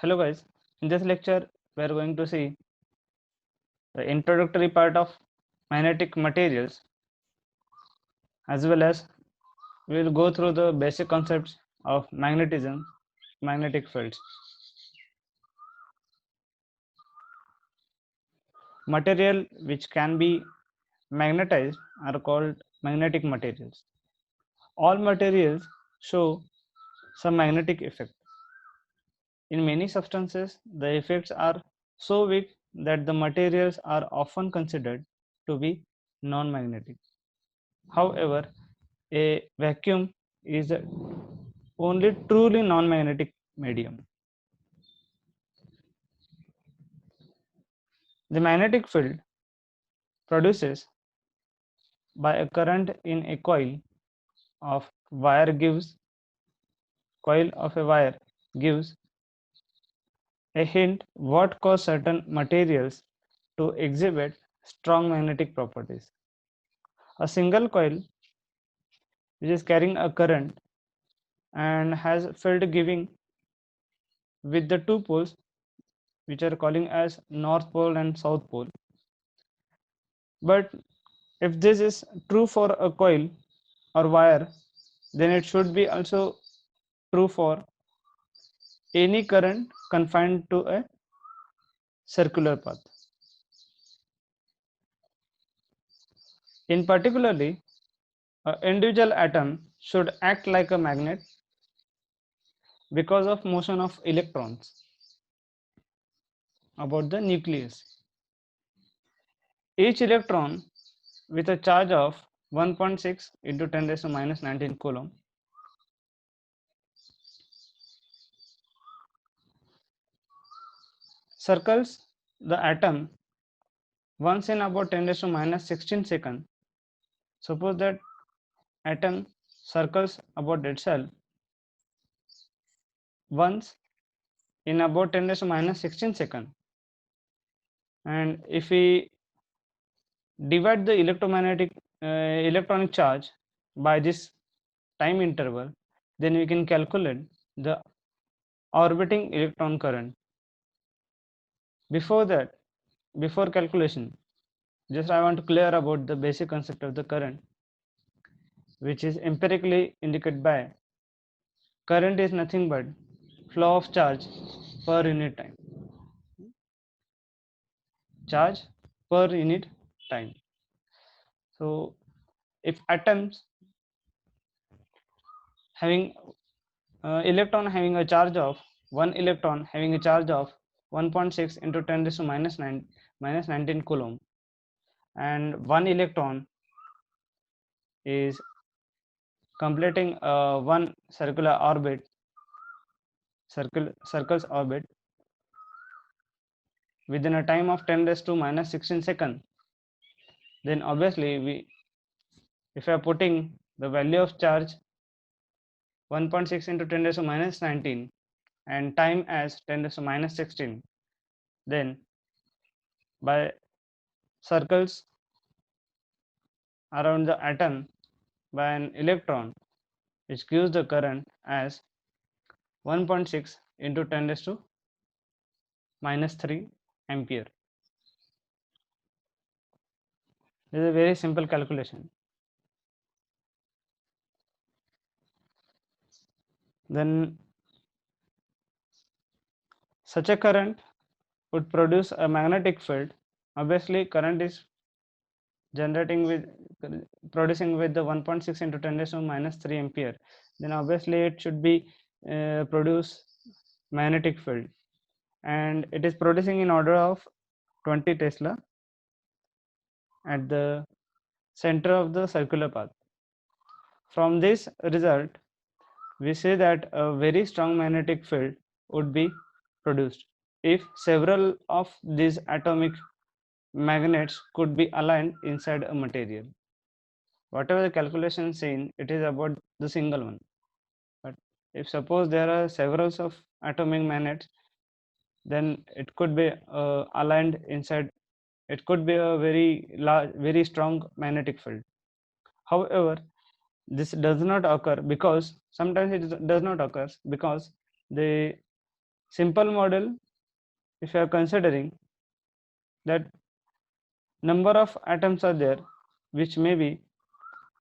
Hello guys, in this lecture we are going to see the introductory part of magnetic materials, as well as we will go through the basic concepts of magnetism, magnetic fields. Material which can be magnetized are called magnetic materials. All materials show some magnetic effect. In many substances, the effects are so weak that the materials are often considered to be non-magnetic. However, a vacuum is the only truly non-magnetic medium. The magnetic field produces by a current in a coil of a wire gives a hint what cause certain materials to exhibit strong magnetic properties. A single coil which is carrying a current and has field giving with the two poles which are calling as north pole and south pole. But if this is true for a coil or wire, then it should be also true for any current confined to a circular path. In particularly, an individual atom should act like a magnet because of motion of electrons about the nucleus. Each electron with a charge of 1.6 into 10 raised to minus 19 coulomb circles the atom once in about 10 raised to minus 16 seconds. Suppose that atom circles about itself once in about 10 raised to minus 16 seconds, and if we divide the electronic charge by this time interval, then we can calculate the orbiting electron current. Before that, before calculation, just I want to clear about the basic concept of the current, which is empirically indicated by current is nothing but flow of charge per unit time. Charge per unit time. So if atoms having electron having a charge of one electron having a charge of 1.6 into 10 raised to minus 19 coulomb, and one electron is completing one circular orbit circles orbit within a time of 10 raised to minus 16 seconds, then obviously if we are putting the value of charge 1.6 into 10 raised to minus 19 and time as 10 raised to minus 16, then by circles around the atom by an electron, which gives the current as 1.6 into 10 raised to minus 3 ampere. This is a very simple calculation. Then such a current would produce a magnetic field. Obviously, current is generating with producing with the 1.6 into 10 raised to minus 3 ampere. Then obviously it should be produce magnetic field, and it is producing in order of 20 Tesla at the center of the circular path. From this result, we say that a very strong magnetic field would be produced if several of these atomic magnets could be aligned inside a material. Whatever the calculation seen, it is about the single one. But if suppose there are several of atomic magnets, then it could be aligned inside. It could be a very large, very strong magnetic field. However, this does not occur because sometimes it does not occur because the simple model, if you are considering that number of atoms are there which may be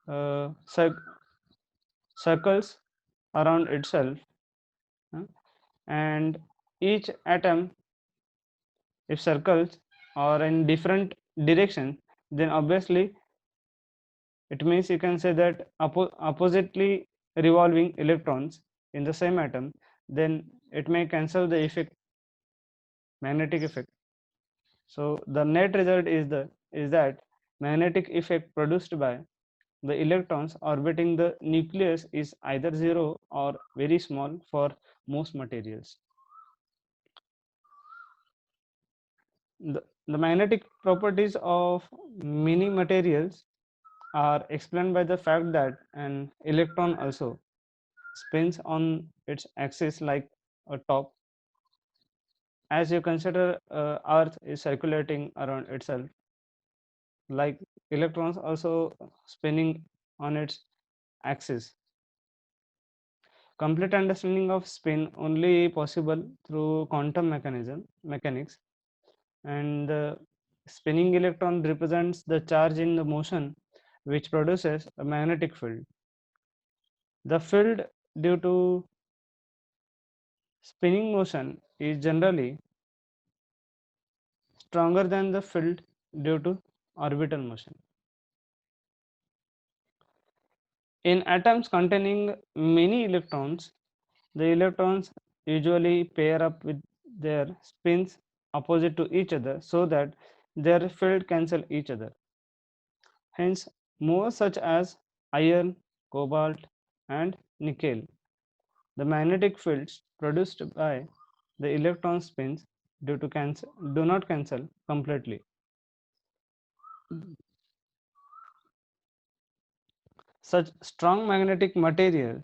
uh, circles around itself, uh, and each atom, if circles are in different direction, then obviously it means you can say that oppositely revolving electrons in the same atom, then it may cancel the effect, magnetic effect. So the net result is that magnetic effect produced by the electrons orbiting the nucleus is either zero or very small for most materials. The magnetic properties of many materials are explained by the fact that an electron also spins on its axis like a top. As you consider earth is circulating around itself, like electrons also spinning on its axis. Complete understanding of spin only possible through quantum mechanics, and the spinning electron represents the charge in the motion which produces a magnetic field. The field due to spinning motion is generally stronger than the field due to orbital motion. In atoms containing many electrons, the electrons usually pair up with their spins opposite to each other so that their field cancel each other. Hence, movers such as iron, cobalt, and nickel, the magnetic fields produced by the electron spins do not cancel completely. Such strong magnetic material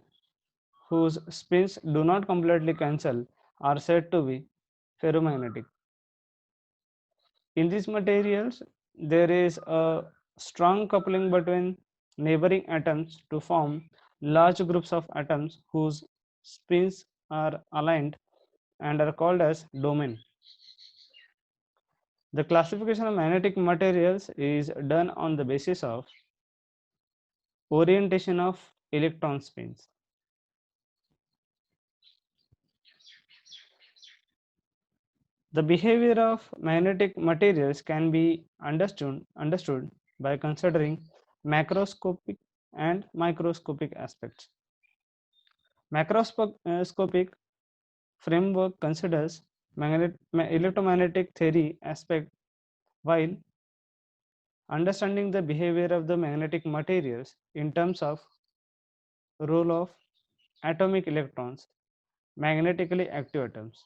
whose spins do not completely cancel are said to be ferromagnetic. In these materials, there is a strong coupling between neighboring atoms to form large groups of atoms whose spins are aligned and are called as domain. The classification of magnetic materials is done on the basis of orientation of electron spins. The behavior of magnetic materials can be understood by considering macroscopic and microscopic aspects. Macroscopic framework considers electromagnetic theory aspect, while understanding the behavior of the magnetic materials in terms of role of atomic electrons, magnetically active atoms.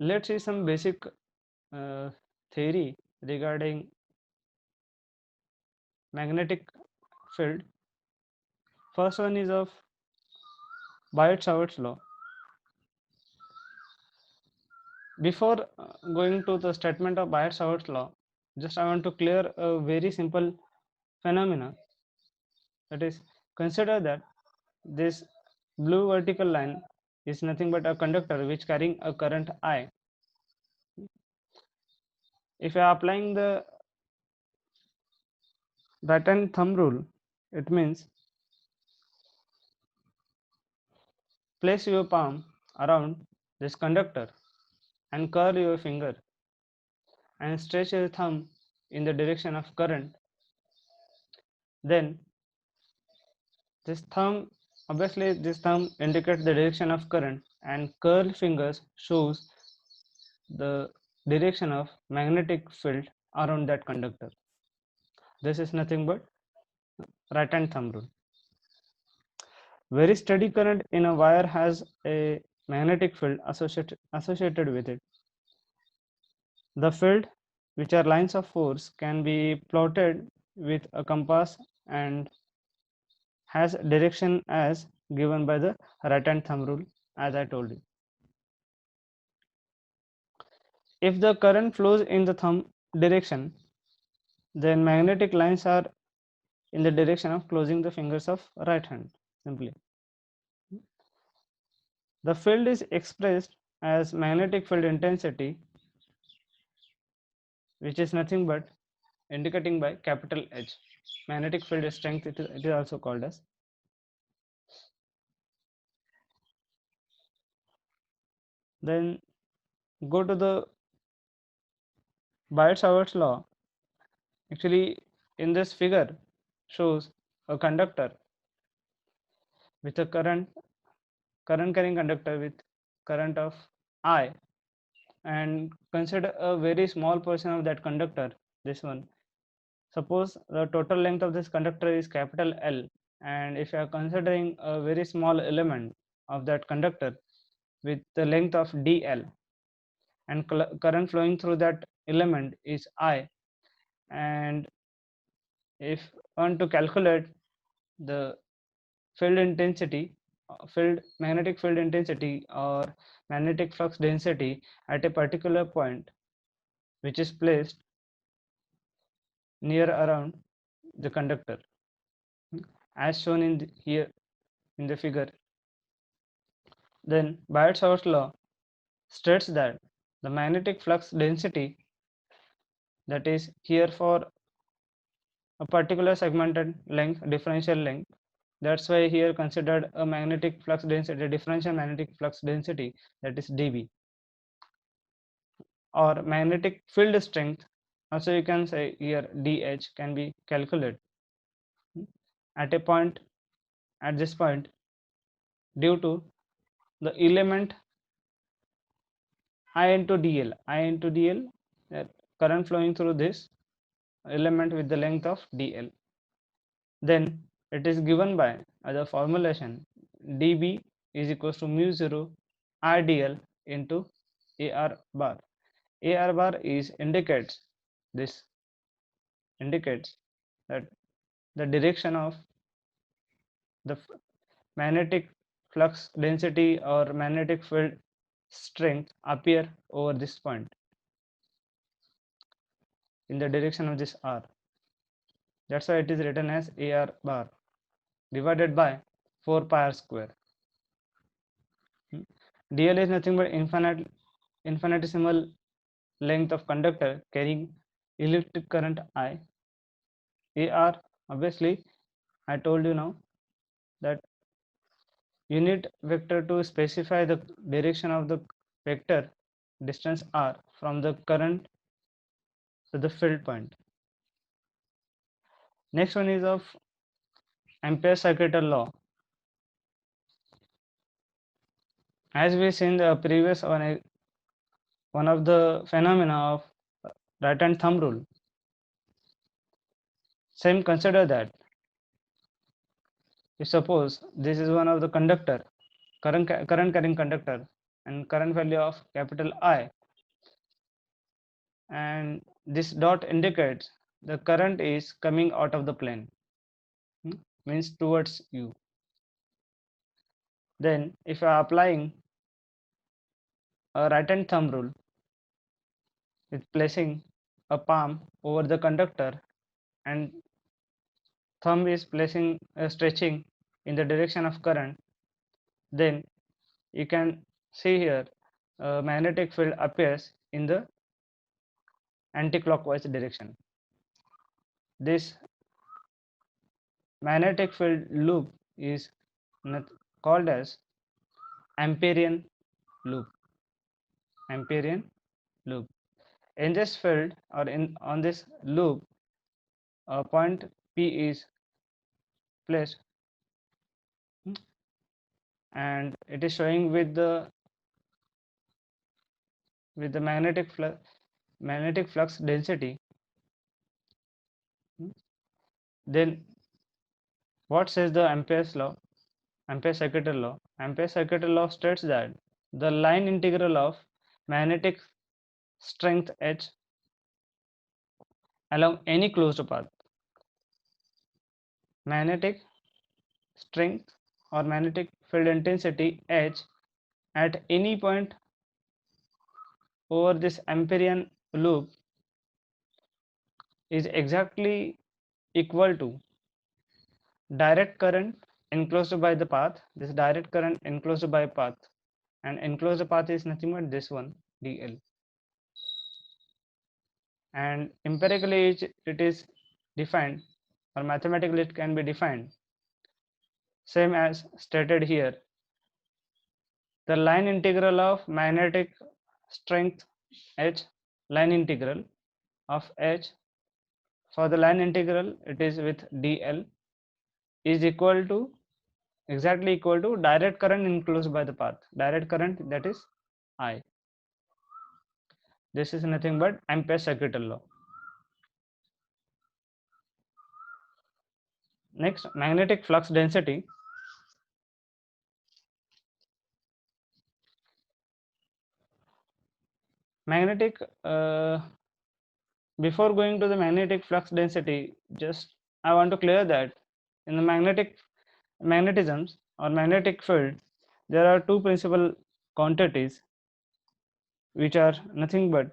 Let's see some basic theory regarding magnetic field. First one is of Biot-Savart's law. Before going to the statement of Biot-Savart's law, just I want to clear a very simple phenomena. That is, consider that this blue vertical line is nothing but a conductor which carrying a current I. If I am applying the right hand thumb rule, it means place your palm around this conductor and curl your finger and stretch your thumb in the direction of current. Then this thumb, obviously this thumb indicates the direction of current and curl fingers shows the direction of magnetic field around that conductor. This is nothing but right hand thumb rule. Very steady current in a wire has a magnetic field associated with it. The field, which are lines of force, can be plotted with a compass and has direction as given by the right hand thumb rule, as I told you. If the current flows in the thumb direction, then magnetic lines are in the direction of closing the fingers of right hand simply. The field is expressed as magnetic field intensity, which is nothing but indicating by capital H. Magnetic field strength, it is also called as. Then go to the Biot-Savart's law. Actually, in this figure shows a conductor with a current carrying conductor with current of I, and consider a very small portion of that conductor, this one. Suppose the total length of this conductor is capital L, and if you are considering a very small element of that conductor with the length of dl, and current flowing through that element is I, and if want to calculate the field intensity, magnetic field intensity or magnetic flux density at a particular point which is placed near around the conductor, as shown in here in the figure, then Biot-Savart's law states that the magnetic flux density, that is here for a particular segmented length, differential length, that's why here considered a magnetic flux density, differential magnetic flux density, that is dB, or magnetic field strength, also you can say here dH, can be calculated at a point, at this point, due to the element I into dl, current flowing through this element with the length of dl. Then it is given by the formulation dB is equals to mu 0 RDL into AR bar. AR bar is this indicates that the direction of the magnetic flux density or magnetic field strength appear over this point in the direction of this R. That's why it is written as AR bar divided by 4 pi r square. DL is nothing but infinitesimal length of conductor carrying electric current I. AR, obviously, I told you now that unit vector to specify the direction of the vector distance r from the current to the field point. Next one is of Ampere's circuital law. As we seen the previous one of the phenomena of right hand thumb rule. Same, consider that if suppose this is one of the conductor, current carrying conductor, and current value of capital I, and this dot indicates the current is coming out of the plane, means towards you. Then if you are applying a right hand thumb rule with placing a palm over the conductor and thumb is placing stretching in the direction of current, then you can see here magnetic field appears in the anti-clockwise direction. This magnetic field loop is called as Amperian loop. Amperian loop. In this field, or on this loop, a point P is placed, and it is showing with the magnetic flux density. Then what says the Ampere's law? Ampere's circuital law. Ampere's circuital law states that the line integral of magnetic strength H along any closed path, magnetic strength or magnetic field intensity H at any point over this Amperian loop is exactly equal to direct current enclosed by the path, this direct current enclosed by path, and enclosed path is nothing but this one, dl. And empirically it is defined, or mathematically it can be defined same as stated here. The line integral of magnetic strength h, line integral of h, for the line integral it is with dl, is equal to, exactly equal to direct current enclosed by the path, direct current, that is I. This is nothing but Ampere's circuital law. Next, magnetic flux density. Magnetic, before going to the magnetic flux density, just I want to clear that in the magnetisms or magnetic field, there are two principal quantities which are nothing but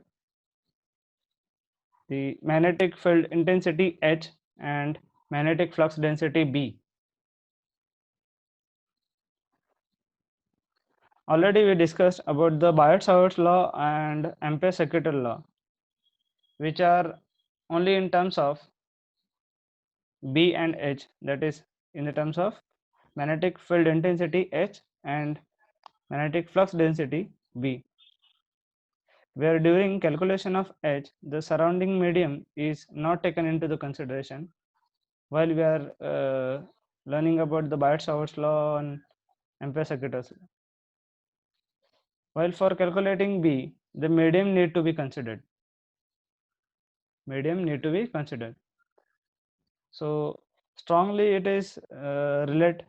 the magnetic field intensity H and magnetic flux density B. Already we discussed about the Biot-Savart's law and Ampere's circuital law, which are only in terms of B and H, that is in the terms of magnetic field intensity H and magnetic flux density B, where during calculation of H, the surrounding medium is not taken into the consideration while we are learning about the Biot-Savart's law and Ampere's circuital law. While for calculating B, the medium need to be considered. Medium need to be considered. So strongly it is relate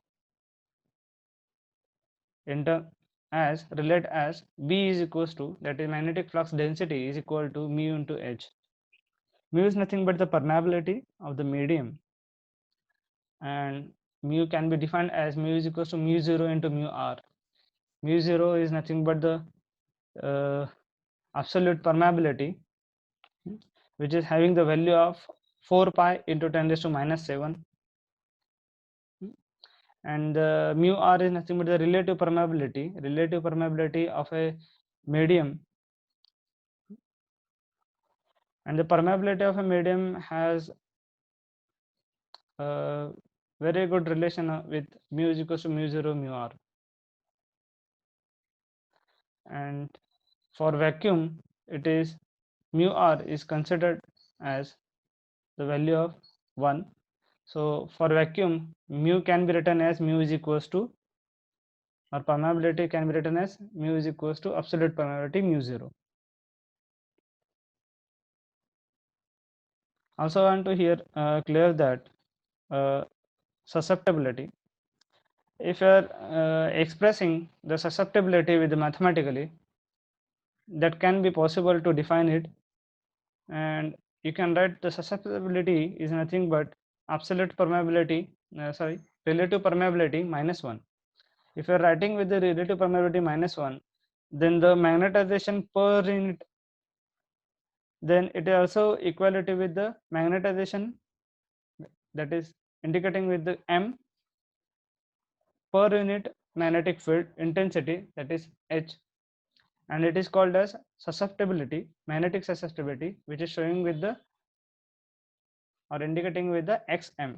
as B is equals to, that is magnetic flux density is equal to mu into H. Mu is nothing but the permeability of the medium, and mu can be defined as mu is equals to mu 0 into mu r. Mu 0 is nothing but the absolute permeability, which is having the value of 4 pi into 10 raised to minus 7, and mu r is nothing but the relative permeability of a medium, and the permeability of a medium has a very good relation with mu is equals to mu 0 mu r. And for vacuum, it is mu r is considered as the value of 1. So for vacuum, mu can be written as mu is equals to, or permeability can be written as mu is equals to absolute permeability mu 0. Also I want to here clear that susceptibility, if you are expressing the susceptibility with mathematically, that can be possible to define it, and you can write the susceptibility is nothing but absolute permeability, relative permeability minus 1. If you are writing with the relative permeability minus 1, then the magnetization per unit, then it is also equality with the magnetization, that is indicating with the m per unit magnetic field intensity, that is H, and it is called as susceptibility, magnetic susceptibility, which is showing with the, or indicating with the xm.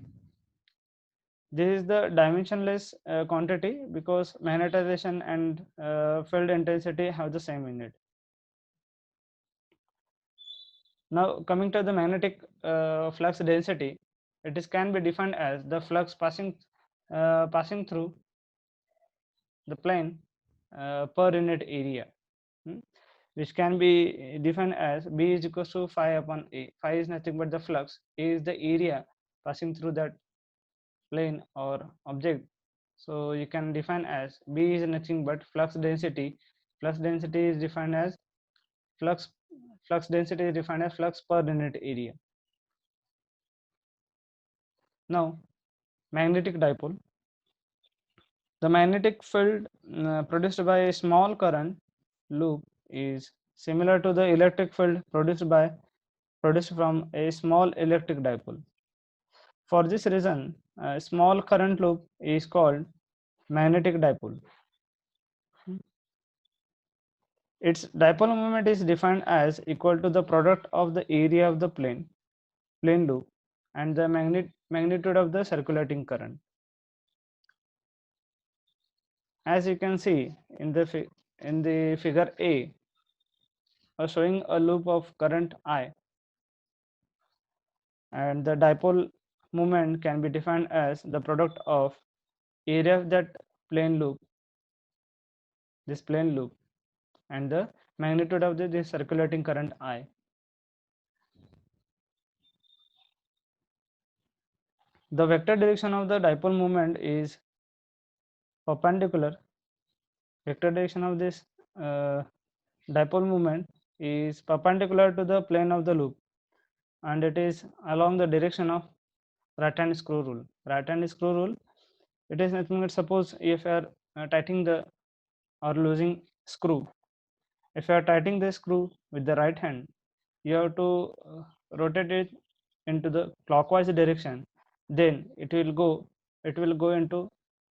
This is the dimensionless quantity because magnetization and field intensity have the same unit. Now coming to the magnetic flux density, it is can be defined as the flux passing through the plane per unit area, which can be defined as B is equals to phi upon A. Phi is nothing but the flux, A is the area passing through that plane or object. So you can define as B is nothing but flux density. Flux density is defined as flux density is defined as flux per unit area. Now magnetic dipole. The magnetic field produced by a small current loop is similar to the electric field produced from a small electric dipole. For this reason, a small current loop is called magnetic dipole. Its dipole moment is defined as equal to the product of the area of the plane loop and the magnitude of the circulating current. As you can see in the figure A, showing a loop of current I, and the dipole moment can be defined as the product of area of that plane loop, this plane loop, and the magnitude of the circulating current I. The vector direction of the dipole moment is perpendicular. Vector direction of this uh, dipole moment is perpendicular to the plane of the loop, and it is along the direction of right hand screw rule. Right hand screw rule, it is nothing but, suppose if you are tightening the or losing screw, if you are tightening the screw with the right hand, you have to rotate it into the clockwise direction, then it will go into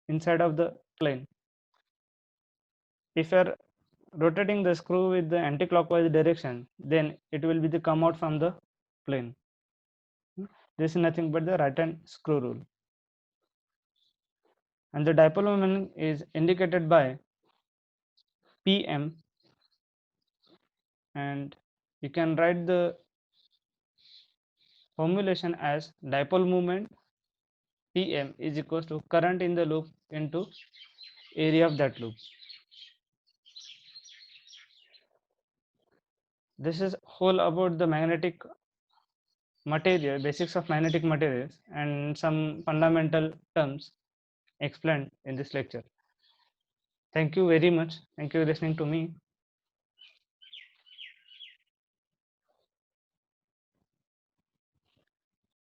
inside of the plane. If you are rotating the screw with the anti-clockwise direction, then it will be the come out from the plane. This is nothing but the right hand screw rule, and the dipole moment is indicated by Pm, and you can write the formulation as dipole moment Pm is equals to current in the loop into area of that loop. This is whole about the magnetic material, basics of magnetic materials, and some fundamental terms explained in this lecture. Thank you very much. Thank you for listening to me.